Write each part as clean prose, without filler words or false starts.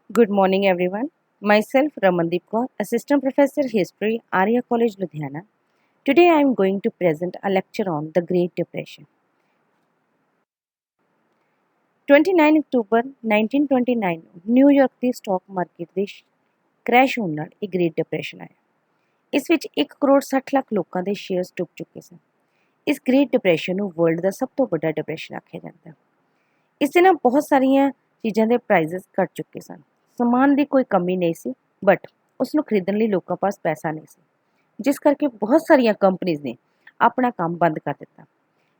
Good morning, everyone. Myself, Ramandeep Kaur, Assistant Professor History, Arya College, Ludhiana. Today, I am going to present a lecture on the Great Depression. 29 October 1929 ਨੂੰ New York ਦੀ stock market ਦੇ crash ਹੋਣ ਨਾਲ ਇੱਕ great depression ਆਇਆ। ਇਸ ਵਿੱਚ 1 ਕਰੋੜ 60 ਲੱਖ ਲੋਕਾਂ ਦੇ ਸ਼ੇਅਰਸ ਡੁੱਬ ਚੁੱਕੇ ਸਨ। ਇਸ ਗ੍ਰੇਟ ਡਿਪਰੈਸ਼ਨ ਨੂੰ ਵਰਲਡ ਦਾ ਸਭ ਤੋਂ ਵੱਡਾ ਡਿਪਰੈਸ਼ਨ ਆਖਿਆ ਜਾਂਦਾ ਹੈ। ਇਸ ਦੇ ਨਾਲ ਬਹੁਤ ਸਾਰੀਆਂ ਚੀਜ਼ਾਂ ਦੇ ਪ੍ਰਾਈਜ਼ਸ ਘਟ ਚੁੱਕੇ ਸਨ। ਸਮਾਨ ਦੀ ਕੋਈ ਕਮੀ ਨਹੀਂ ਸੀ, ਬਟ ਉਸ ਨੂੰ ਖਰੀਦਣ ਲਈ ਲੋਕਾਂ ਪਾਸ ਪੈਸਾ ਨਹੀਂ ਸੀ, ਜਿਸ ਕਰਕੇ ਬਹੁਤ ਸਾਰੀਆਂ ਕੰਪਨੀਆਂ ਨੇ ਆਪਣਾ ਕੰਮ ਬੰਦ ਕਰ ਦਿੱਤਾ।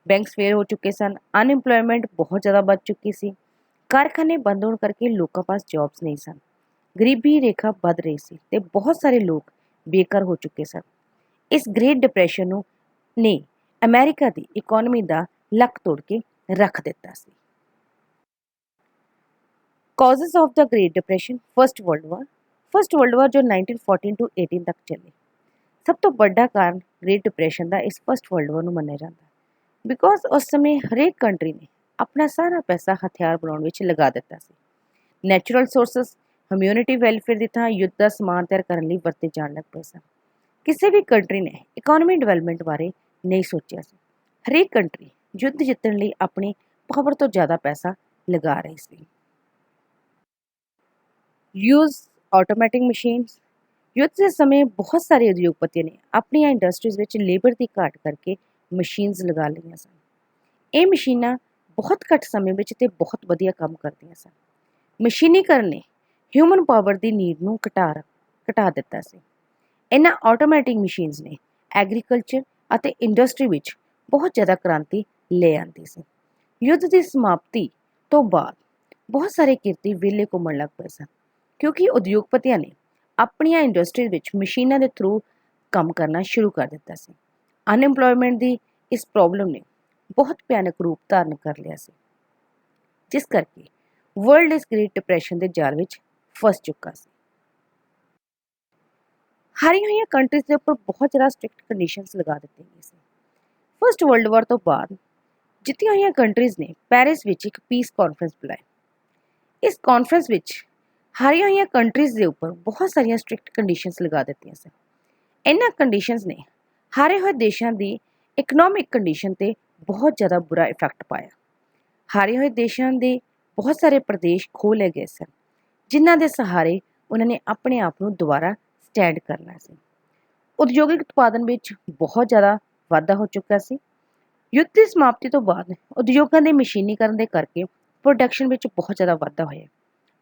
ਬੈਂਕਸ ਫੇਲ ਹੋ ਚੁੱਕੇ ਸਨ, ਅਨਇੰਪਲੋਇਮੈਂਟ ਬਹੁਤ ਜ਼ਿਆਦਾ ਵੱਧ ਚੁੱਕੀ ਸੀ, ਕਾਰਖਾਨੇ ਬੰਦ ਹੋਣ ਕਰਕੇ ਲੋਕਾਂ ਪਾਸ ਜੌਬਸ ਨਹੀਂ ਸਨ, ਗਰੀਬੀ ਰੇਖਾ ਵੱਧ ਰਹੀ ਸੀ ਤੇ ਬਹੁਤ ਸਾਰੇ ਲੋਕ ਬੇਕਾਰ ਹੋ ਚੁੱਕੇ ਸਨ। ਇਸ ਗ੍ਰੇਟ ਡਿਪਰੈਸ਼ਨ ਨੂੰ ਨੇ ਅਮਰੀਕਾ ਦੀ ਇਕਨੋਮੀ ਦਾ ਲੱਕ ਤੋੜ ਕੇ ਰੱਖ ਦਿੱਤਾ ਸੀ। Causes of the Great Depression, First World War। First World War जो 1914 to 18 तक ਚੱਲੀ। ਸਭ ਤੋਂ ਵੱਡਾ ਕਾਰਨ ਗ੍ਰੇਟ ਡਿਪਰੈਸ਼ਨ ਦਾ ਇਸ ਫਸਟ ਵਰਲਡ ਵਾਰ ਨੂੰ ਮੰਨਿਆ ਜਾਂਦਾ ਹੈ, ਬਿਕੋਜ਼ ਉਸ ਸਮੇਂ ਹਰੇਕ ਕੰਟਰੀ ਨੇ ਆਪਣਾ ਸਾਰਾ ਪੈਸਾ ਹਥਿਆਰ ਬਣਾਉਣ ਵਿੱਚ ਲਗਾ ਦਿੱਤਾ ਸੀ। ਨੈਚੁਰਲ ਸੋਰਸਸ ਹਿਊਮੈਨਿਟੀ ਵੈਲਫੇਅਰ ਦੀ ਥਾਂ ਯੁੱਧ ਦਾ ਸਮਾਨ ਤਿਆਰ ਕਰਨ ਲਈ ਵਰਤੇ ਜਾਣ ਲੱਗ ਪਏ ਸਨ। ਕਿਸੇ ਵੀ ਕੰਟਰੀ ਨੇ ਇਕਨੋਮੀ ਡਿਵੈਲਪਮੈਂਟ ਬਾਰੇ ਨਹੀਂ ਸੋਚਿਆ ਸੀ। ਹਰੇਕ ਕੰਟਰੀ ਯੁੱਧ ਜਿੱਤਣ ਲਈ ਆਪਣੀ ਪਾਵਰ ਤੋਂ ਜ਼ਿਆਦਾ ਪੈਸਾ ਲਗਾ ਰਹੀ ਸੀ। Use automatic machines. ਯੁੱਧ ਦੇ ਸਮੇਂ ਬਹੁਤ ਸਾਰੇ ਉਦਯੋਗਪਤੀਆਂ ਨੇ ਆਪਣੀਆਂ ਇੰਡਸਟਰੀਜ਼ ਵਿੱਚ ਲੇਬਰ ਦੀ ਘਾਟ ਕਰਕੇ ਮਸ਼ੀਨਸ ਲਗਾ ਲਈਆਂ ਸਨ। ਇਹ ਮਸ਼ੀਨਾਂ ਬਹੁਤ ਘੱਟ ਸਮੇਂ ਵਿੱਚ ਤੇ ਬਹੁਤ ਵਧੀਆ ਕੰਮ ਕਰਦੀਆਂ ਸਨ। ਮਸ਼ੀਨੀਕਰਨ ਨੇ ਹਿਊਮਨ ਪਾਵਰ ਦੀ ਨੀਡ ਨੂੰ ਘਟਾ ਦਿੱਤਾ ਸੀ। ਇਹਨਾਂ ਆਟੋਮੈਟਿਕ ਮਸ਼ੀਨਸ ਨੇ ਐਗਰੀਕਲਚਰ ਅਤੇ ਇੰਡਸਟਰੀ ਵਿੱਚ ਬਹੁਤ ਜ਼ਿਆਦਾ ਕ੍ਰਾਂਤੀ ਲੈ ਆਂਦੀ ਸੀ। ਯੁੱਧ ਦੀ ਸਮਾਪਤੀ ਤੋਂ ਬਾਅਦ ਬਹੁਤ ਸਾਰੇ ਕਿਰਤੀ ਵਿਹਲੇ ਘੁੰਮਣ ਲੱਗ ਪਏ ਸਨ, ਕਿਉਂਕਿ ਉਦਯੋਗਪਤੀਆਂ ਨੇ ਆਪਣੀਆਂ ਇੰਡਸਟਰੀਜ਼ ਵਿੱਚ ਮਸ਼ੀਨਾਂ ਦੇ ਥਰੂ ਕੰਮ ਕਰਨਾ ਸ਼ੁਰੂ ਕਰ ਦਿੱਤਾ ਸੀ। ਅਨਇੰਪਲੋਇਮੈਂਟ ਦੀ ਇਸ ਪ੍ਰੋਬਲਮ ਨੇ ਬਹੁਤ ਭਿਆਨਕ ਰੂਪ ਧਾਰਨ ਕਰ ਲਿਆ ਸੀ, ਜਿਸ ਕਰਕੇ ਵਰਲਡ ਇਸ ਗ੍ਰੇਟ ਡਿਪਰੈਸ਼ਨ ਦੇ ਜਾਲ ਵਿੱਚ ਫਸ ਚੁੱਕਾ ਸੀ। ਹਾਰੀਆਂ ਹੋਈਆਂ ਕੰਟਰੀਜ਼ ਦੇ ਉੱਪਰ ਬਹੁਤ ਜ਼ਿਆਦਾ ਸਟ੍ਰਿਕਟ ਕੰਡੀਸ਼ਨਸ ਲਗਾ ਦਿੱਤੀਆਂ ਗਈਆਂ ਸੀ। ਫਸਟ ਵਰਲਡ ਵਾਰ ਤੋਂ ਬਾਅਦ ਜਿੱਤੀਆਂ ਹੋਈਆਂ ਕੰਟਰੀਜ਼ ਨੇ ਪੈਰਿਸ ਵਿੱਚ ਇੱਕ ਪੀਸ ਕਾਨਫਰੰਸ ਬੁਲਾਈ। ਇਸ ਕਾਨਫਰੰਸ ਵਿੱਚ ਹਾਰੀਆਂ ਹੋਈਆਂ ਕੰਟਰੀਜ਼ ਦੇ ਉੱਪਰ ਬਹੁਤ ਸਾਰੀਆਂ ਸਟ੍ਰਿਕਟ ਕੰਡੀਸ਼ਨਸ ਲਗਾ ਦਿੱਤੀਆਂ ਸਨ। ਇਹਨਾਂ ਕੰਡੀਸ਼ਨਸ ਨੇ ਹਾਰੇ ਹੋਏ ਦੇਸ਼ਾਂ ਦੀ ਇਕਨੋਮਿਕ ਕੰਡੀਸ਼ਨ 'ਤੇ ਬਹੁਤ ਜ਼ਿਆਦਾ ਬੁਰਾ ਇਫੈਕਟ ਪਾਇਆ। ਹਾਰੇ ਹੋਏ ਦੇਸ਼ਾਂ ਦੇ ਬਹੁਤ ਸਾਰੇ ਪ੍ਰਦੇਸ਼ ਖੋਹ ਲਏ ਗਏ ਸਨ, ਜਿਨ੍ਹਾਂ ਦੇ ਸਹਾਰੇ ਉਹਨਾਂ ਨੇ ਆਪਣੇ ਆਪ ਨੂੰ ਦੁਬਾਰਾ ਸਟੈਂਡ ਕਰਨਾ ਸੀ। ਉਦਯੋਗਿਕ ਉਤਪਾਦਨ ਵਿੱਚ ਬਹੁਤ ਜ਼ਿਆਦਾ ਵਾਧਾ ਹੋ ਚੁੱਕਾ ਸੀ। ਯੁੱਧ ਦੀ ਸਮਾਪਤੀ ਤੋਂ ਬਾਅਦ ਉਦਯੋਗਾਂ ਦੇ ਮਸ਼ੀਨੀਕਰਨ ਦੇ ਕਰਕੇ ਪ੍ਰੋਡਕਸ਼ਨ ਵਿੱਚ ਬਹੁਤ ਜ਼ਿਆਦਾ ਵਾਧਾ ਹੋਇਆ।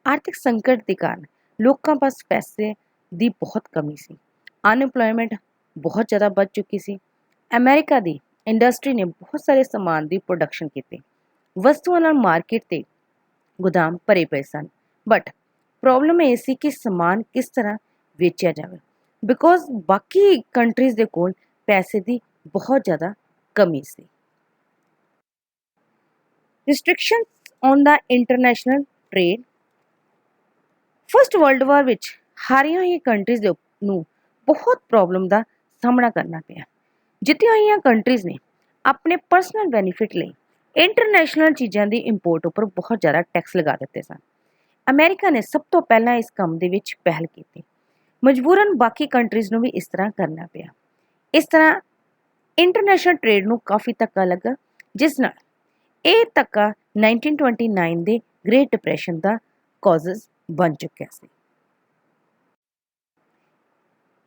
ਆਰਥਿਕ ਸੰਕਟ ਦੇ ਕਾਰਨ ਲੋਕਾਂ ਪਾਸ ਪੈਸੇ ਦੀ ਬਹੁਤ ਕਮੀ ਸੀ। ਅਨਇੰਪਲੋਇਮੈਂਟ ਬਹੁਤ ਜ਼ਿਆਦਾ ਵੱਧ ਚੁੱਕੀ ਸੀ। ਅਮਰੀਕਾ ਦੀ ਇੰਡਸਟਰੀ ਨੇ ਬਹੁਤ ਸਾਰੇ ਸਮਾਨ ਦੀ ਪ੍ਰੋਡਕਸ਼ਨ ਕੀਤੀ। ਵਸਤੂਆਂ ਨਾਲ ਮਾਰਕੀਟ ਤੇ ਗੋਦਾਮ ਭਰੇ ਪਏ ਸਨ, ਬਟ ਪ੍ਰੋਬਲਮ ਇਹ ਸੀ ਕਿ ਸਮਾਨ ਕਿਸ ਤਰ੍ਹਾਂ ਵੇਚਿਆ ਜਾਵੇ, ਬਿਕੋਜ਼ ਬਾਕੀ ਕੰਟਰੀਜ਼ ਦੇ ਕੋਲ ਪੈਸੇ ਦੀ ਬਹੁਤ ਜ਼ਿਆਦਾ ਕਮੀ ਸੀ। Restrictions on the international trade. First world war ਵਿੱਚ ਹਾਰੀਆਂ ਹੋਈਆਂ ਕੰਟਰੀਜ਼ ਨੂੰ ਬਹੁਤ ਪ੍ਰੋਬਲਮ ਦਾ ਸਾਹਮਣਾ ਕਰਨਾ ਪਿਆ। ਜਿੱਤੀਆਂ ਹੋਈਆਂ ਕੰਟਰੀਜ਼ ਨੇ ਆਪਣੇ ਪਰਸਨਲ ਬੈਨੀਫਿਟ ਲਈ ਇੰਟਰਨੈਸ਼ਨਲ ਚੀਜ਼ਾਂ ਦੀ ਇੰਪੋਰਟ ਉੱਪਰ ਬਹੁਤ ਜ਼ਿਆਦਾ ਟੈਕਸ ਲਗਾ ਦਿੱਤੇ ਸਨ। ਅਮਰੀਕਾ ਨੇ ਸਭ ਤੋਂ ਪਹਿਲਾਂ ਇਸ ਕੰਮ ਦੇ ਵਿੱਚ ਪਹਿਲ ਕੀਤੀ। ਮਜਬੂਰਨ ਬਾਕੀ ਕੰਟਰੀਜ਼ ਨੂੰ ਵੀ ਇਸ ਤਰ੍ਹਾਂ ਕਰਨਾ ਪਿਆ। ਇਸ ਤਰ੍ਹਾਂ ਇੰਟਰਨੈਸ਼ਨਲ ਟ੍ਰੇਡ ਨੂੰ ਕਾਫੀ ਧੱਕਾ ਲੱਗਾ, ਜਿਸ ਨਾਲ ਇਹ ਧੱਕਾ 1929 ਦੇ ਗ੍ਰੇਟ ਡਿਪਰੈਸ਼ਨ ਦਾ ਕਾਜ਼ਸ ਬਣ ਚੁੱਕਿਆ ਸੀ।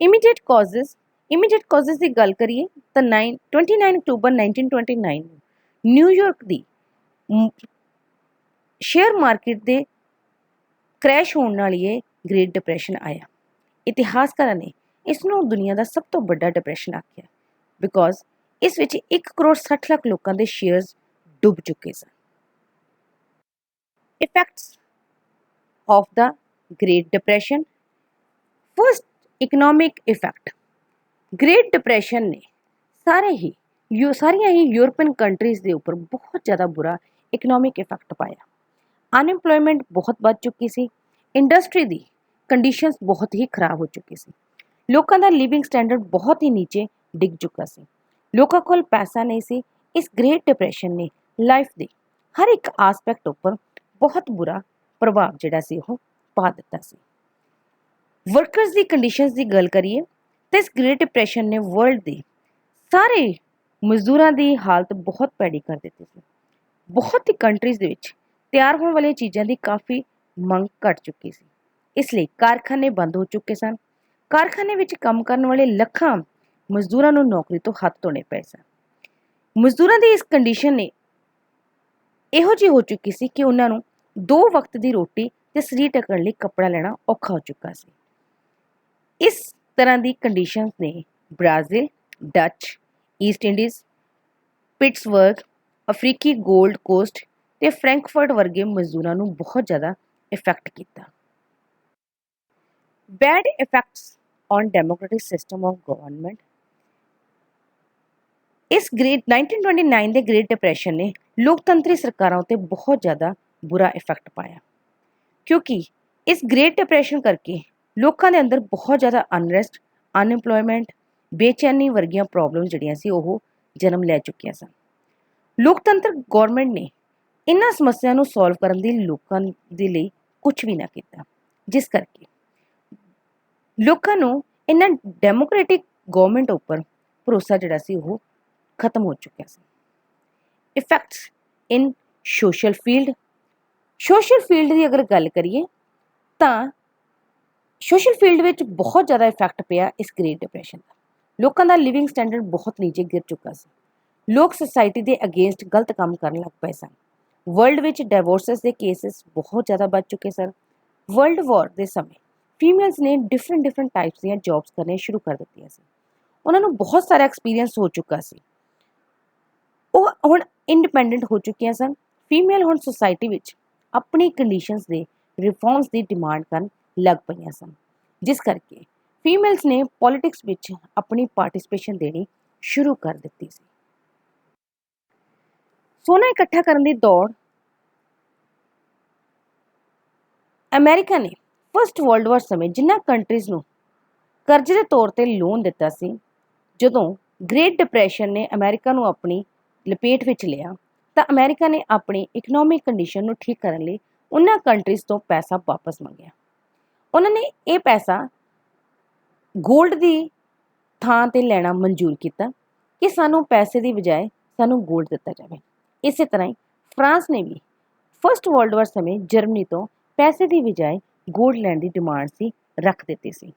ਇਮੀਡੀਏਟ ਕਾਜ਼ਸ ਦੀ ਗੱਲ ਕਰੀਏ ਤਾਂ 29 ਅਕਤੂਬਰ 1929 ਨੂੰ ਨਿਊਯਾਰਕ ਦੀ ਸ਼ੇਅਰ ਮਾਰਕੀਟ ਦੇ ਕ੍ਰੈਸ਼ ਹੋਣ ਨਾਲ ਇਹ ਗ੍ਰੇਟ ਡਿਪਰੈਸ਼ਨ ਆਇਆ। ਇਤਿਹਾਸਕਾਰਾਂ ਨੇ ਇਸ ਨੂੰ ਦੁਨੀਆ ਦਾ ਸਭ ਤੋਂ ਵੱਡਾ ਡਿਪਰੈਸ਼ਨ ਆਖਿਆ, ਬਿਕੋਜ਼ ਇਸ ਵਿੱਚ 1 ਕਰੋੜ 60 ਲੱਖ ਲੋਕਾਂ ਦੇ ਸ਼ੇਅਰਸ ਡੁੱਬ ਚੁੱਕੇ ਸਨ। Effects of the Great Depression। First, economic effect। Great Depression ਨੇ ਸਾਰੀਆਂ ਹੀ ਯੂਰਪੀਅਨ ਕੰਟਰੀਜ਼ ਦੇ ਉੱਪਰ ਬਹੁਤ ਜ਼ਿਆਦਾ ਬੁਰਾ ਇਕਨੋਮਿਕ ਇਫੈਕਟ ਪਾਇਆ। ਅਨਇੰਪਲੋਇਮੈਂਟ ਬਹੁਤ ਵੱਧ ਚੁੱਕੀ ਸੀ। ਇੰਡਸਟਰੀ ਦੀ ਕੰਡੀਸ਼ਨਸ ਬਹੁਤ ਹੀ ਖਰਾਬ ਹੋ ਚੁੱਕੀ ਸੀ। ਲੋਕਾਂ ਦਾ ਲਿਵਿੰਗ ਸਟੈਂਡਰਡ ਬਹੁਤ ਹੀ ਨੀਚੇ ਡਿੱਗ ਚੁੱਕਾ ਸੀ। ਲੋਕਾਂ ਕੋਲ ਪੈਸਾ ਨਹੀਂ ਸੀ। ਇਸ ਗ੍ਰੇਟ ਡਿਪਰੈਸ਼ਨ ਨੇ ਲਾਈਫ ਦੇ ਹਰ ਇੱਕ ਆਸਪੈਕਟ ਉੱਪਰ ਬਹੁਤ ਬੁਰਾ ਪ੍ਰਭਾਵ ਜਿਹੜਾ ਸੀ ਉਹ ਪਾ ਦਿੱਤਾ ਸੀ। ਵਰਕਰਸ ਦੀ ਕੰਡੀਸ਼ਨਸ ਦੀ ਗੱਲ ਕਰੀਏ ਤਾਂ ਇਸ ਗ੍ਰੇਟ ਡਿਪਰੈਸ਼ਨ ਨੇ ਵਰਲਡ ਦੇ ਸਾਰੇ ਮਜ਼ਦੂਰਾਂ ਦੀ ਹਾਲਤ ਬਹੁਤ ਭੈੜੀ ਕਰ ਦਿੱਤੀ ਸੀ। ਬਹੁਤ ਹੀ ਕੰਟਰੀਜ਼ ਦੇ ਵਿੱਚ ਤਿਆਰ ਹੋਣ ਵਾਲੀਆਂ ਚੀਜ਼ਾਂ ਦੀ ਕਾਫੀ ਮੰਗ ਘਟ ਚੁੱਕੀ ਸੀ। ਇਸ ਲਈ ਕਾਰਖਾਨੇ ਬੰਦ ਹੋ ਚੁੱਕੇ ਸਨ। ਕਾਰਖਾਨੇ ਵਿੱਚ ਕੰਮ ਕਰਨ ਵਾਲੇ ਲੱਖਾਂ ਮਜ਼ਦੂਰਾਂ ਨੂੰ ਨੌਕਰੀ ਤੋਂ ਹੱਥ ਧੋਣੇ ਪਏ ਸਨ। ਮਜ਼ਦੂਰਾਂ ਦੀ ਇਸ ਕੰਡੀਸ਼ਨ ਨੇ ਇਹੋ ਜਿਹੀ ਹੋ ਚੁੱਕੀ ਸੀ ਕਿ ਉਹਨਾਂ ਨੂੰ 2 ਵਕਤ ਦੀ ਰੋਟੀ ਤੇ ਸਰੀਰ ਢੱਕਣ ਲਈ ਕੱਪੜਾ ਲੈਣਾ ਔਖਾ ਹੋ ਚੁੱਕਾ ਸੀ। ਇਸ ਤਰ੍ਹਾਂ ਦੀ ਕੰਡੀਸ਼ਨਸ ਨੇ Brazil, Dutch, East Indies, Pittsburgh, ਅਫਰੀਕੀ ਗੋਲਡ ਕੋਸਟ ਤੇ ਫਰੈਂਕਫਰਟ ਵਰਗੇ ਮਜ਼ਦੂਰਾਂ ਨੂੰ ਬਹੁਤ ਜ਼ਿਆਦਾ ਇਫੈਕਟ ਕੀਤਾ। Bad effects on democratic system of government. ਇਸ 1929 ਦੇ ਗ੍ਰੇਟ ਡਿਪਰੈਸ਼ਨ ਨੇ ਲੋਕਤੰਤਰੀ ਸਰਕਾਰਾਂ ਉੱਤੇ ਬਹੁਤ ਜ਼ਿਆਦਾ ਬੁਰਾ ਇਫੈਕਟ ਪਾਇਆ, ਕਿਉਂਕਿ ਇਸ ਗ੍ਰੇਟ ਡਿਪਰੈਸ਼ਨ ਕਰਕੇ ਲੋਕਾਂ ਦੇ ਅੰਦਰ ਬਹੁਤ ਜ਼ਿਆਦਾ ਅਨਰੈਸਟ, ਅਨਇੰਪਲੋਇਮੈਂਟ, ਬੇਚੈਨੀ ਵਰਗੀਆਂ ਪ੍ਰੋਬਲਮ ਜਿਹੜੀਆਂ ਸੀ ਉਹ ਜਨਮ ਲੈ ਚੁੱਕੀਆਂ ਸਨ। ਲੋਕਤੰਤਰ ਗੌਰਮੈਂਟ ਨੇ ਇਹਨਾਂ ਸਮੱਸਿਆ ਨੂੰ ਸੋਲਵ ਕਰਨ ਦੀ ਲੋਕਾਂ ਦੇ ਲਈ ਕੁਝ ਵੀ ਨਾ ਕੀਤਾ, ਜਿਸ ਕਰਕੇ ਲੋਕਾਂ ਨੂੰ ਇਹਨਾਂ ਡੈਮੋਕ੍ਰੈਟਿਕ ਗਵਰਨਮੈਂਟ ਉੱਪਰ ਭਰੋਸਾ ਜਿਹੜਾ ਸੀ ਉਹ ਖਤਮ ਹੋ ਚੁੱਕਿਆ ਸੀ। ਇਫੈਕਟਸ ਇਨ ਸੋਸ਼ਲ ਫੀਲਡ। ਸੋਸ਼ਲ ਫੀਲਡ ਦੀ ਅਗਰ ਗੱਲ ਕਰੀਏ ਤਾਂ ਸੋਸ਼ਲ ਫੀਲਡ ਵਿੱਚ ਬਹੁਤ ਜ਼ਿਆਦਾ ਇਫੈਕਟ ਪਿਆ ਇਸ ਗ੍ਰੇਟ ਡਿਪਰੈਸ਼ਨ ਦਾ। ਲੋਕਾਂ ਦਾ ਲਿਵਿੰਗ ਸਟੈਂਡਰਡ ਬਹੁਤ ਨੀਚੇ ਗਿਰ ਚੁੱਕਾ ਸੀ। ਲੋਕ ਸੋਸਾਇਟੀ ਦੇ ਅਗੇਂਸਟ ਗਲਤ ਕੰਮ ਕਰਨ ਲੱਗ ਪਏ ਸਨ। ਵਰਲਡ ਵਿੱਚ ਡਿਵੋਰਸਿਸ ਦੇ ਕੇਸਿਸ ਬਹੁਤ ਜ਼ਿਆਦਾ ਵੱਧ ਚੁੱਕੇ ਸਨ। ਵਰਲਡ ਵਾਰ ਦੇ ਸਮੇਂ ਫੀਮੇਲਸ ਨੇ ਡਿਫਰੈਂਟ ਟਾਈਪਸ ਦੀਆਂ ਜੌਬਸ ਕਰਨੀਆਂ ਸ਼ੁਰੂ ਕਰ ਦਿੱਤੀਆਂ ਸੀ। ਉਹਨਾਂ ਨੂੰ ਬਹੁਤ ਸਾਰਾ ਐਕਸਪੀਰੀਅੰਸ ਹੋ ਚੁੱਕਾ ਸੀ। ਉਹ ਹੁਣ ਇੰਡੀਪੈਂਡੈਂਟ ਹੋ ਚੁੱਕੀਆਂ ਸਨ। ਫੀਮੇਲ ਹੁਣ ਸੁਸਾਇਟੀ ਵਿੱਚ ਆਪਣੀ ਕੰਡੀਸ਼ਨਸ ਦੇ ਰਿਫਾਰਮਸ ਦੀ ਡਿਮਾਂਡ ਕਰਨ ਲੱਗ ਪਈਆਂ ਸਨ, ਜਿਸ ਕਰਕੇ ਫੀਮੇਲਸ ਨੇ ਪੋਲੀਟਿਕਸ ਵਿੱਚ ਆਪਣੀ ਪਾਰਟਿਸਿਪੇਸ਼ਨ ਦੇਣੀ ਸ਼ੁਰੂ ਕਰ ਦਿੱਤੀ ਸੀ। ਸੋਨਾ ਇਕੱਠਾ ਕਰਨ ਦੀ ਦੌੜ। ਅਮਰੀਕਾ ਨੇ ਫਸਟ ਵਰਲਡ ਵਾਰ ਸਮੇਂ ਜਿਨ੍ਹਾਂ ਕੰਟਰੀਜ਼ ਨੂੰ ਕਰਜ਼ੇ ਦੇ ਤੌਰ ਤੇ ਲੋਨ ਦਿੱਤਾ ਸੀ, ਜਦੋਂ ਗ੍ਰੇਟ ਡਿਪਰੈਸ਼ਨ ਨੇ ਅਮਰੀਕਾ ਨੂੰ ਆਪਣੀ ਲਪੇਟ ਵਿੱਚ ਲਿਆ ਤਾਂ ਅਮਰੀਕਾ ਨੇ ਆਪਣੀ ਇਕਨੋਮਿਕ ਕੰਡੀਸ਼ਨ ਨੂੰ ਠੀਕ ਕਰਨ ਲਈ ਉਹਨਾਂ ਕੰਟਰੀਜ਼ ਤੋਂ ਪੈਸਾ ਵਾਪਸ ਮੰਗਿਆ। ਉਹਨਾਂ ਨੇ ਇਹ ਪੈਸਾ ਗੋਲਡ ਦੀ ਥਾਂ ਤੇ ਲੈਣਾ ਮਨਜ਼ੂਰ ਕੀਤਾ ਕਿ ਸਾਨੂੰ ਪੈਸੇ ਦੀ ਬਜਾਏ ਸਾਨੂੰ ਗੋਲਡ ਦਿੱਤਾ ਜਾਵੇ। ਇਸੇ ਤਰ੍ਹਾਂ ਹੀ ਫਰਾਂਸ ਨੇ ਵੀ ਫਸਟ ਵਰਲਡ ਵਾਰ ਸਮੇਂ ਜਰਮਨੀ ਤੋਂ ਪੈਸੇ ਦੀ ਬਜਾਏ ਗੋਲਡ ਲੈਣ ਦੀ ਡਿਮਾਂਡ ਸੀ ਰੱਖ ਦਿੱਤੀ ਸੀ।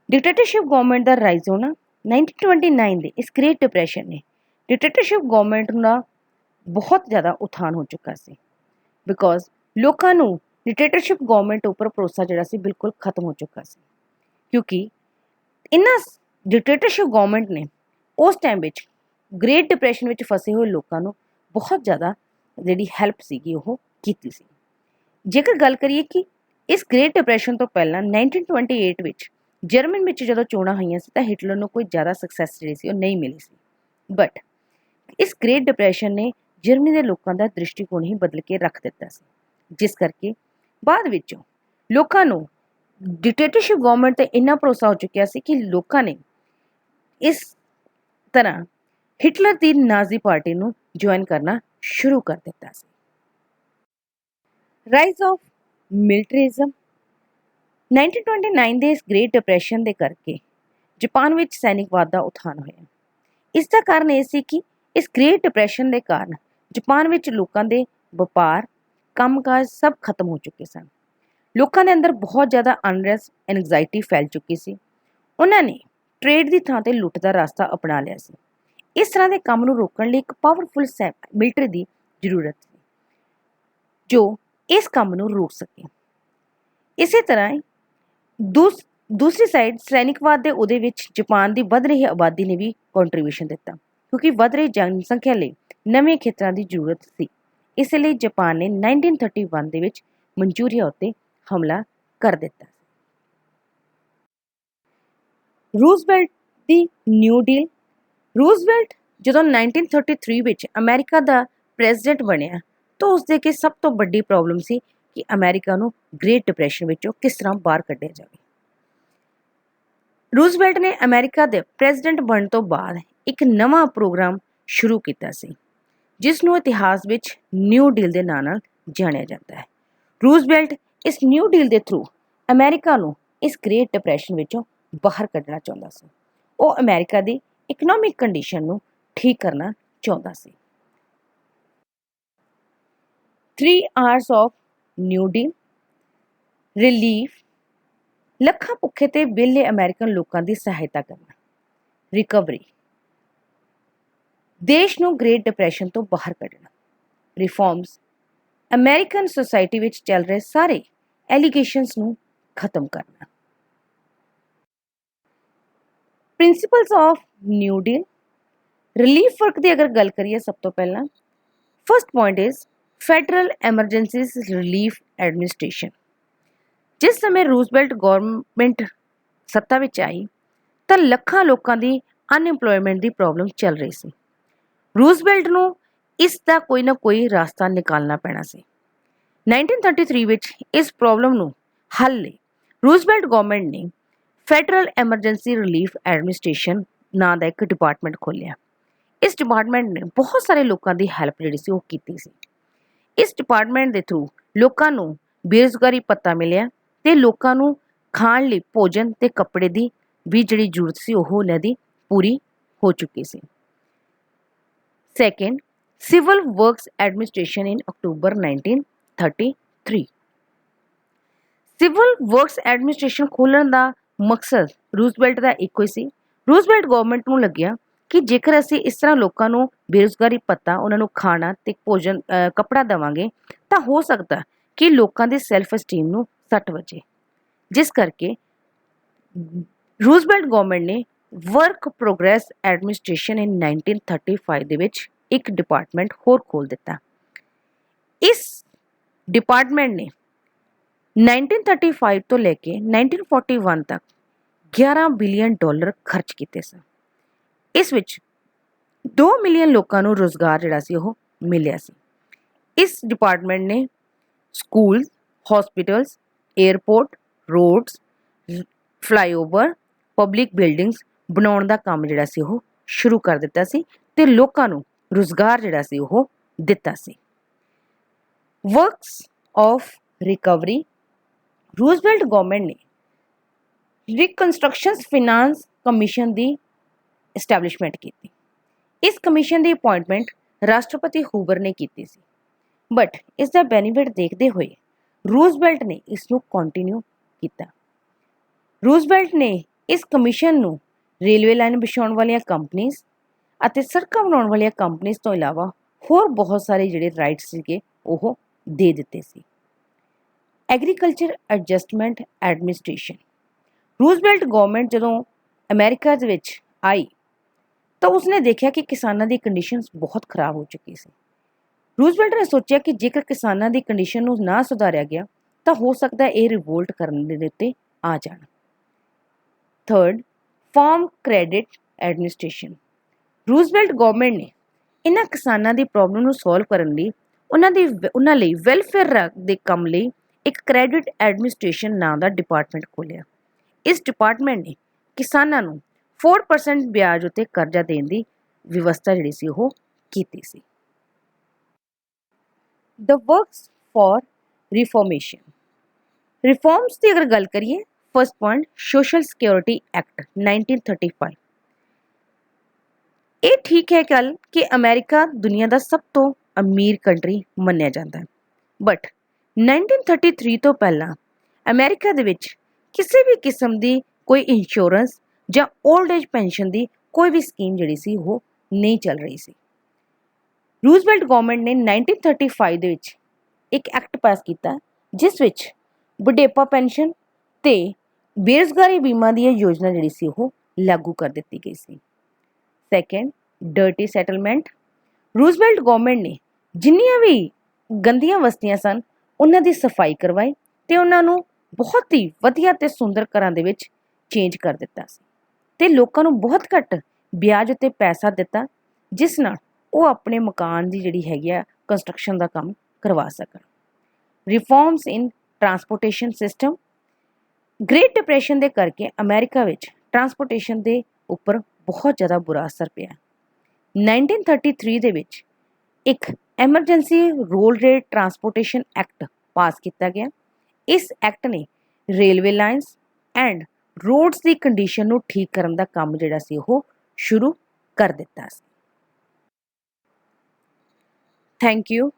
ਡਿਕਟੇਟਰਸ਼ਿਪ ਗਵਰਨਮੈਂਟ ਦਾ ਰਾਈਜ਼ ਹੋਣਾ। 1929 ਦੇ ਇਸ ਗ੍ਰੇਟ ਡਿਪਰੈਸ਼ਨ ਨੇ ਡਿਕਟੇਟਰਸ਼ਿਪ ਗਵਰਨਮੈਂਟ ਦਾ ਬਹੁਤ ਜ਼ਿਆਦਾ ਉਥਾਨ ਹੋ ਚੁੱਕਾ ਸੀ, ਬਿਕੋਜ਼ ਲੋਕਾਂ ਨੂੰ ਡਿਕਟੇਟਰਸ਼ਿਪ ਗਵਰਨਮੈਂਟ ਉੱਪਰ ਭਰੋਸਾ ਜਿਹੜਾ ਸੀ ਬਿਲਕੁਲ ਖਤਮ ਹੋ ਚੁੱਕਾ ਸੀ, ਕਿਉਂਕਿ ਇਹਨਾਂ ਡਿਕਟੇਟਰਸ਼ਿਪ ਗਵਰਨਮੈਂਟ ਨੇ ਉਸ ਟਾਈਮ ਵਿੱਚ ਗ੍ਰੇਟ ਡਿਪਰੈਸ਼ਨ ਵਿੱਚ ਫਸੇ ਹੋਏ ਲੋਕਾਂ ਨੂੰ ਬਹੁਤ ਜ਼ਿਆਦਾ ਜਿਹੜੀ ਹੈਲਪ ਸੀਗੀ ਉਹ ਕੀਤੀ ਸੀ। ਜੇਕਰ ਗੱਲ ਕਰੀਏ ਕਿ ਇਸ ਗ੍ਰੇਟ ਡਿਪਰੈਸ਼ਨ ਤੋਂ ਪਹਿਲਾਂ 1928 ਵਿੱਚ ਜਰਮਨ ਵਿੱਚ ਜਦੋਂ ਚੋਣਾਂ ਹੋਈਆਂ ਸੀ ਤਾਂ ਹਿਟਲਰ ਨੂੰ ਕੋਈ ਜ਼ਿਆਦਾ ਸਕਸੈਸ ਜਿਹੜੀ ਸੀ ਉਹ ਨਹੀਂ ਮਿਲੀ ਸੀ, ਬਟ ਇਸ ਗ੍ਰੇਟ ਡਿਪਰੈਸ਼ਨ ਨੇ ਜਰਮਨੀ ਦੇ ਲੋਕਾਂ ਦਾ ਦ੍ਰਿਸ਼ਟੀਕੋਣ ਹੀ ਬਦਲ ਕੇ ਰੱਖ ਦਿੱਤਾ ਸੀ, ਜਿਸ ਕਰਕੇ ਬਾਅਦ ਵਿੱਚੋਂ ਲੋਕਾਂ ਨੂੰ ਡਿਕਟੇਟਰਸ਼ਿਪ ਗਵਰਨਮੈਂਟ 'ਤੇ ਇੰਨਾ ਭਰੋਸਾ ਹੋ ਚੁੱਕਿਆ ਸੀ ਕਿ ਲੋਕਾਂ ਨੇ ਇਸ ਤਰ੍ਹਾਂ ਹਿਟਲਰ ਦੀ ਨਾਜ਼ੀ ਪਾਰਟੀ ਨੂੰ ਜੁਆਇਨ ਕਰਨਾ ਸ਼ੁਰੂ ਕਰ ਦਿੱਤਾ ਸੀ। Rise of ਮਿਲਟਰੀਜ਼ਮ। 1929 ਦੇ ਇਸ ਗ੍ਰੇਟ ਡਿਪਰੈਸ਼ਨ ਦੇ ਕਰਕੇ ਜਾਪਾਨ ਵਿੱਚ ਸੈਨਿਕਵਾਦ ਦਾ ਉਥਾਨ ਹੋਇਆ। ਇਸ ਦਾ ਕਾਰਨ ਇਹ ਸੀ ਕਿ ਇਸ ਗ੍ਰੇਟ ਡਿਪਰੈਸ਼ਨ ਦੇ ਕਾਰਨ ਜਾਪਾਨ ਵਿੱਚ ਲੋਕਾਂ ਦੇ ਵਪਾਰ, ਕੰਮਕਾਜ ਸਭ ਖਤਮ ਹੋ ਚੁੱਕੇ ਸਨ। ਲੋਕਾਂ ਦੇ ਅੰਦਰ ਬਹੁਤ ਜ਼ਿਆਦਾ ਅਨਰੈਸਟ, ਐਨਜ਼ਾਈਟੀ ਫੈਲ ਚੁੱਕੀ ਸੀ। ਉਹਨਾਂ ਨੇ ਟ੍ਰੇਡ ਦੀ ਥਾਂ 'ਤੇ ਲੁੱਟ ਦਾ ਰਸਤਾ ਅਪਣਾ ਲਿਆ ਸੀ। ਇਸ ਤਰ੍ਹਾਂ ਦੇ ਕੰਮ ਨੂੰ ਰੋਕਣ ਲਈ ਇੱਕ ਪਾਵਰਫੁਲ ਮਿਲਟਰੀ ਦੀ ਜ਼ਰੂਰਤ ਸੀ ਜੋ ਇਸ ਕੰਮ ਨੂੰ ਰੋਕ ਸਕੇ। ਇਸੇ ਤਰ੍ਹਾਂ ਹੀ ਦੂਸਰੀ ਸਾਈਡ ਸੈਨਿਕਵਾਦ ਦੇ ਉਹਦੇ ਵਿੱਚ ਜਾਪਾਨ ਦੀ ਵੱਧ ਰਹੀ ਆਬਾਦੀ ਨੇ ਵੀ ਕੰਟਰੀਬਿਊਸ਼ਨ ਦਿੱਤਾ, ਕਿਉਂਕਿ ਵੱਧ ਰਹੀ ਜਨਸੰਖਿਆ ਲਈ ਨਵੇਂ ਖੇਤਰਾਂ ਦੀ ਜ਼ਰੂਰਤ ਸੀ। ਇਸ ਲਈ ਜਾਪਾਨ ਨੇ 1931 ਦੇ ਵਿੱਚ ਮਨਚੂਰੀਆ ਉੱਤੇ ਹਮਲਾ ਕਰ ਦਿੱਤਾ। ਰੂਜ਼ਵੈਲਟ ਦੀ ਨਿਊ ਡੀਲ। ਰੂਜ਼ਵੈਲਟ ਜਦੋਂ 1933 ਵਿੱਚ ਅਮਰੀਕਾ ਦਾ ਪ੍ਰੈਜ਼ੀਡੈਂਟ ਬਣਿਆ ਤਾਂ ਉਸਦੇ ਅੱਗੇ ਸਭ ਤੋਂ ਵੱਡੀ ਪ੍ਰੋਬਲਮ ਸੀ ਕਿ ਅਮਰੀਕਾ ਨੂੰ ਗ੍ਰੇਟ ਡਿਪਰੈਸ਼ਨ ਵਿੱਚੋਂ ਕਿਸ ਤਰ੍ਹਾਂ ਬਾਹਰ ਕੱਢਿਆ ਜਾਵੇ। ਰੂਜ਼ਵੈਲਟ ਨੇ ਅਮਰੀਕਾ ਦੇ ਪ੍ਰੈਜ਼ੀਡੈਂਟ ਬਣਨ ਤੋਂ ਬਾਅਦ ਇੱਕ ਨਵਾਂ ਪ੍ਰੋਗਰਾਮ ਸ਼ੁਰੂ ਕੀਤਾ ਸੀ, ਜਿਸ ਨੂੰ ਇਤਿਹਾਸ ਵਿੱਚ ਨਿਊ ਡੀਲ ਦੇ ਨਾਂ ਨਾਲ ਜਾਣਿਆ ਜਾਂਦਾ ਹੈ। ਰੂਜ਼ਵੈਲਟ ਇਸ ਨਿਊ ਡੀਲ ਦੇ ਥਰੂ ਅਮਰੀਕਾ ਨੂੰ ਇਸ ਗ੍ਰੇਟ ਡਿਪਰੈਸ਼ਨ ਵਿੱਚੋਂ ਬਾਹਰ ਕੱਢਣਾ ਚਾਹੁੰਦਾ ਸੀ। ਉਹ ਅਮਰੀਕਾ ਦੀ ਇਕਨੋਮਿਕ ਕੰਡੀਸ਼ਨ ਨੂੰ ਠੀਕ ਕਰਨਾ ਚਾਹੁੰਦਾ ਸੀ। 3 hours of New Deal, relief, ਲੱਖਾਂ ਭੁੱਖੇ ਤੇ ਵਿਹਲੇ ਅਮਰੀਕਨ ਲੋਕਾਂ ਦੀ ਸਹਾਇਤਾ ਕਰਨਾ, ਰਿਕਵਰੀ, ਦੇਸ਼ ਨੂੰ ਗ੍ਰੇਟ ਡਿਪਰੈਸ਼ਨ ਤੋਂ ਬਾਹਰ ਕੱਢਣਾ, ਰਿਫਾਰਮਸ, ਅਮਰੀਕਨ ਸੋਸਾਇਟੀ ਵਿੱਚ ਚੱਲ ਰਹੇ ਸਾਰੇ ਐਲੀਗੇਸ਼ਨਸ ਨੂੰ ਖਤਮ ਕਰਨਾ। Principles of New Deal, relief work ਦੀ ਅਗਰ ਗੱਲ ਕਰੀਏ ਸਭ ਤੋਂ ਪਹਿਲਾਂ first point is Federal Emergencies Relief Administration. ਜਿਸ ਸਮੇਂ ਰੂਜ਼ਵੈਲਟ ਗੌਰਮੈਂਟ ਸੱਤਾ ਵਿੱਚ ਆਈ ਤਾਂ ਲੱਖਾਂ ਲੋਕਾਂ ਦੀ ਅਨਇੰਪਲੋਇਮੈਂਟ ਦੀ ਪ੍ਰੋਬਲਮ ਚੱਲ ਰਹੀ ਸੀ। ਰੂਜ਼ਵੈਲਟ ਨੂੰ ਇਸ ਦਾ ਕੋਈ ਨਾ ਕੋਈ ਰਸਤਾ ਨਿਕਾਲਣਾ ਪੈਣਾ ਸੀ। 1933 ਵਿੱਚ ਇਸ ਪ੍ਰੋਬਲਮ ਨੂੰ ਹੱਲ ਲਈ ਰੂਜ਼ਵੈਲਟ ਗੌਰਮੈਂਟ ਨੇ ਫੈਡਰਲ ਐਮਰਜੈਂਸੀ ਰਿਲੀਫ ਐਡਮਿਨਿਸਟ੍ਰੇਸ਼ਨ ਨਾਂ ਦਾ ਇੱਕ ਡਿਪਾਰਟਮੈਂਟ ਖੋਲ੍ਹਿਆ। ਇਸ ਡਿਪਾਰਟਮੈਂਟ ਨੇ ਬਹੁਤ ਸਾਰੇ ਲੋਕਾਂ ਦੀ ਹੈਲਪ ਜਿਹੜੀ ਸੀ ਉਹ ਕੀਤੀ ਸੀ। ਇਸ ਡਿਪਾਰਟਮੈਂਟ ਦੇ ਥਰੂ ਲੋਕਾਂ ਨੂੰ ਬੇਰੁਜ਼ਗਾਰੀ ਭੱਤਾ ਮਿਲਿਆ ਤੇ ਲੋਕਾਂ ਨੂੰ ਖਾਣ ਲਈ ਭੋਜਨ ਤੇ ਕੱਪੜੇ ਦੀ ਵੀ ਜਿਹੜੀ ਜ਼ਰੂਰਤ ਸੀ ਉਹ ਉਹਨਾਂ ਦੀ ਪੂਰੀ ਹੋ ਚੁੱਕੀ ਸੀ। ਸੈਕਿੰਡ, ਸਿਵਲ ਵਰਕਸ ਐਡਮਿਨਿਸਟ੍ਰੇਸ਼ਨ ਇਨ ਅਕਤੂਬਰ 1933। ਸਿਵਲ ਵਰਕਸ ਐਡਮਿਨਿਸਟ੍ਰੇਸ਼ਨ ਖੋਲ੍ਹਣ ਦਾ ਮਕਸਦ ਰੂਜ਼ਵੈਲਟ ਦਾ ਇੱਕੋ ਹੀ ਸੀ। ਰੂਜ਼ਵੈਲਟ ਗਵਰਨਮੈਂਟ ਨੂੰ ਲੱਗਿਆ ਕਿ ਜੇਕਰ ਅਸੀਂ ਇਸ ਤਰ੍ਹਾਂ ਲੋਕਾਂ ਨੂੰ ਬੇਰੁਜ਼ਗਾਰੀ ਭੱਤਾ, ਉਹਨਾਂ ਨੂੰ ਖਾਣਾ ਤੇ ਭੋਜਨ ਕੱਪੜਾ ਦੇਵਾਂਗੇ ਤਾਂ ਹੋ ਸਕਦਾ ਕਿ ਲੋਕਾਂ ਦੀ ਸੈਲਫ ਅਸਟੀਮ ਨੂੰ ਸੱਟ ਵੱਜੇ। ਜਿਸ ਕਰਕੇ ਰੂਜ਼ਵੈਲਟ ਗਵਰਨਮੈਂਟ ਨੇ ਵਰਕ ਪ੍ਰੋਗਰੈਸ ਐਡਮਿਨਿਸਟ੍ਰੇਸ਼ਨ ਇਨ 1935 ਦੇ ਵਿੱਚ ਇੱਕ ਡਿਪਾਰਟਮੈਂਟ ਹੋਰ ਖੋਲ੍ਹ ਦਿੱਤਾ। ਇਸ ਡਿਪਾਰਟਮੈਂਟ ਨੇ 1935 ਤੋਂ ਲੈ ਕੇ 1941 ਤੱਕ $11 ਬਿਲੀਅਨ ਖਰਚ ਕੀਤੇ ਸਨ। ਇਸ ਵਿੱਚ 2 ਮਿਲੀਅਨ ਲੋਕਾਂ ਨੂੰ ਰੁਜ਼ਗਾਰ ਜਿਹੜਾ ਸੀ ਉਹ ਮਿਲਿਆ ਸੀ। ਇਸ ਡਿਪਾਰਟਮੈਂਟ ਨੇ school, hospitals, airport, roads, flyover, public buildings ਬਣਾਉਣ ਦਾ ਕੰਮ ਜਿਹੜਾ ਸੀ ਉਹ ਸ਼ੁਰੂ ਕਰ ਦਿੱਤਾ ਸੀ ਤੇ ਲੋਕਾਂ ਨੂੰ ਰੁਜ਼ਗਾਰ ਜਿਹੜਾ ਸੀ ਉਹ ਦਿੱਤਾ ਸੀ। Works of recovery, Roosevelt government ਨੇ ਰਿਕਨਸਟਰਕਸ਼ਨ ਫਾਈਨਾਂਸ ਕਮਿਸ਼ਨ ਦੀ ਐਸਟੈਬਲਿਸ਼ਮੈਂਟ ਕੀਤੀ। ਇਸ ਕਮਿਸ਼ਨ ਦੀ ਅਪਾਇੰਟਮੈਂਟ ਰਾਸ਼ਟਰਪਤੀ ਹੂਵਰ ਨੇ ਕੀਤੀ ਸੀ, ਬਟ ਇਸ ਦਾ ਬੈਨੀਫਿਟ ਦੇਖਦੇ ਹੋਏ ਰੂਜ਼ਵੈਲਟ ਨੇ ਇਸ ਨੂੰ ਕੰਟੀਨਿਊ ਕੀਤਾ। ਰੂਜ਼ਵੈਲਟ ਨੇ ਇਸ ਕਮਿਸ਼ਨ ਨੂੰ ਰੇਲਵੇ ਲਾਈਨ ਵਿਛਾਉਣ ਵਾਲੀਆਂ ਕੰਪਨੀਜ਼ ਅਤੇ ਸੜਕਾਂ ਬਣਾਉਣ ਵਾਲੀਆਂ ਕੰਪਨੀਜ਼ ਤੋਂ ਇਲਾਵਾ ਹੋਰ ਬਹੁਤ ਸਾਰੇ ਜਿਹੜੇ ਰਾਈਟਸ ਸੀਗੇ ਉਹ ਦੇ ਦਿੱਤੇ ਸੀ। Agriculture Adjustment Administration, Roosevelt government ਜਦੋਂ ਅਮਰੀਕਾ ਦੇ ਵਿੱਚ ਆਈ ਤਾਂ ਉਸਨੇ ਦੇਖਿਆ ਕਿ ਕਿਸਾਨਾਂ ਦੀ ਕੰਡੀਸ਼ਨਸ ਬਹੁਤ ਖਰਾਬ ਹੋ ਚੁੱਕੀ ਸੀ। ਰੂਜ਼ਵੈਲਟ ਨੇ ਸੋਚਿਆ ਕਿ ਜੇਕਰ ਕਿਸਾਨਾਂ ਦੀ ਕੰਡੀਸ਼ਨ ਨੂੰ ਨਾ ਸੁਧਾਰਿਆ ਗਿਆ ਤਾਂ ਹੋ ਸਕਦਾ ਇਹ ਰਿਵੋਲਟ ਕਰਨ ਦੇ ਉੱਤੇ ਆ ਜਾਣ। Third, farm credit administration, Roosevelt government ਨੇ ਇਹਨਾਂ ਕਿਸਾਨਾਂ ਦੀ ਪ੍ਰੋਬਲਮ ਨੂੰ ਸੋਲਵ ਕਰਨ ਲਈ ਉਹਨਾਂ ਲਈ ਵੈਲਫੇਅਰ ਦੇ ਕੰਮ ਲਈ ਇੱਕ ਕ੍ਰੈਡਿਟ ਐਡਮਿਨਿਸਟ੍ਰੇਸ਼ਨ ਨਾਂ ਦਾ ਡਿਪਾਰਟਮੈਂਟ ਖੋਲ੍ਹਿਆ। ਇਸ ਡਿਪਾਰਟਮੈਂਟ ਨੇ ਕਿਸਾਨਾਂ ਨੂੰ 4% ਵਿਆਜ ਉੱਤੇ ਕਰਜ਼ਾ ਦੇਣ ਦੀ ਵਿਵਸਥਾ ਜਿਹੜੀ ਸੀ ਉਹ ਕੀਤੀ ਸੀ। ਦ ਵਰਕਸ ਫॉर ਰਿਫੋਰਮੇਸ਼ਨ, ਰਿਫਾਰਮਸ ਦੀ ਅਗਰ ਗੱਲ ਕਰੀਏ, first point social security act 1935। ਇਹ ਠੀਕ ਹੈ ਗੱਲ ਕਿ ਅਮਰੀਕਾ ਦੁਨੀਆ ਦਾ ਸਭ ਤੋਂ ਅਮੀਰ ਕੰਟਰੀ ਮੰਨਿਆ ਜਾਂਦਾ ਹੈ, ਬਟ 1933 ਤੋਂ ਪਹਿਲਾਂ ਅਮਰੀਕਾ ਦੇ ਵਿੱਚ ਕਿਸੇ ਵੀ ਕਿਸਮ ਦੀ ਕੋਈ ਇੰਸ਼ੋਰੈਂਸ ਜਾਂ ਓਲਡ ਏਜ ਪੈਨਸ਼ਨ ਦੀ ਕੋਈ ਵੀ ਸਕੀਮ ਜਿਹੜੀ ਸੀ ਉਹ ਨਹੀਂ ਚੱਲ ਰਹੀ ਸੀ। ਰੂਜ਼ਵੈਲਟ ਗਵਰਨਮੈਂਟ ਨੇ 1935 ਦੇ ਵਿੱਚ ਇੱਕ ਐਕਟ ਪਾਸ ਕੀਤਾ ਜਿਸ ਵਿੱਚ ਬੁਢੇਪਾ ਪੈਨਸ਼ਨ ਤੇ ਬੇਰੁਜ਼ਗਾਰੀ ਬੀਮਾ ਦੀ ਇਹ ਯੋਜਨਾ ਜਿਹੜੀ ਸੀ ਉਹ ਲਾਗੂ ਕਰ ਦਿੱਤੀ ਗਈ ਸੀ। Second, dirty settlement, Roosevelt government ਨੇ ਜਿੰਨੀਆਂ ਵੀ ਗੰਦੀਆਂ ਬਸਤੀਆਂ ਸਨ ਉਹਨਾਂ ਦੀ ਸਫਾਈ ਕਰਵਾਈ ਤੇ ਉਹਨਾਂ ਨੂੰ ਬਹੁਤ ਹੀ ਵਧੀਆ ਤੇ ਸੁੰਦਰ ਘਰਾਂ ਦੇ ਵਿੱਚ ਚੇਂਜ ਕਰ ਦਿੱਤਾ ਸੀ ਤੇ ਲੋਕਾਂ ਨੂੰ ਬਹੁਤ ਘੱਟ ਵਿਆਜ ਉੱਤੇ ਪੈਸਾ ਦਿੱਤਾ ਜਿਸ ਨਾਲ ਉਹ ਆਪਣੇ ਮਕਾਨ ਦੀ ਜਿਹੜੀ ਹੈਗੀ ਆ ਕੰਸਟਰਕਸ਼ਨ ਦਾ ਕੰਮ ਕਰਵਾ ਸਕਣ। ਰਿਫਾਰਮਸ ਇਨ ਟਰਾਂਸਪੋਰਟੇਸ਼ਨ ਸਿਸਟਮ, ਗ੍ਰੇਟ ਡਿਪਰੈਸ਼ਨ ਦੇ ਕਰਕੇ ਅਮਰੀਕਾ ਵਿੱਚ ਟਰਾਂਸਪੋਰਟੇਸ਼ਨ ਦੇ ਉੱਪਰ ਬਹੁਤ ਜ਼ਿਆਦਾ ਬੁਰਾ ਅਸਰ ਪਿਆ। 1933 ਦੇ ਵਿੱਚ ਇੱਕ emergency road rate transportation act pass ਕੀਤਾ ਗਿਆ। ਇਸ ਐਕਟ ਨੇ railway lines and roads the condition ਨੂੰ ਠੀਕ ਕਰਨ ਦਾ ਕੰਮ ਜਿਹੜਾ ਸੀ ਉਹ ਸ਼ੁਰੂ ਕਰ ਦਿੱਤਾ ਸੀ। Thank you.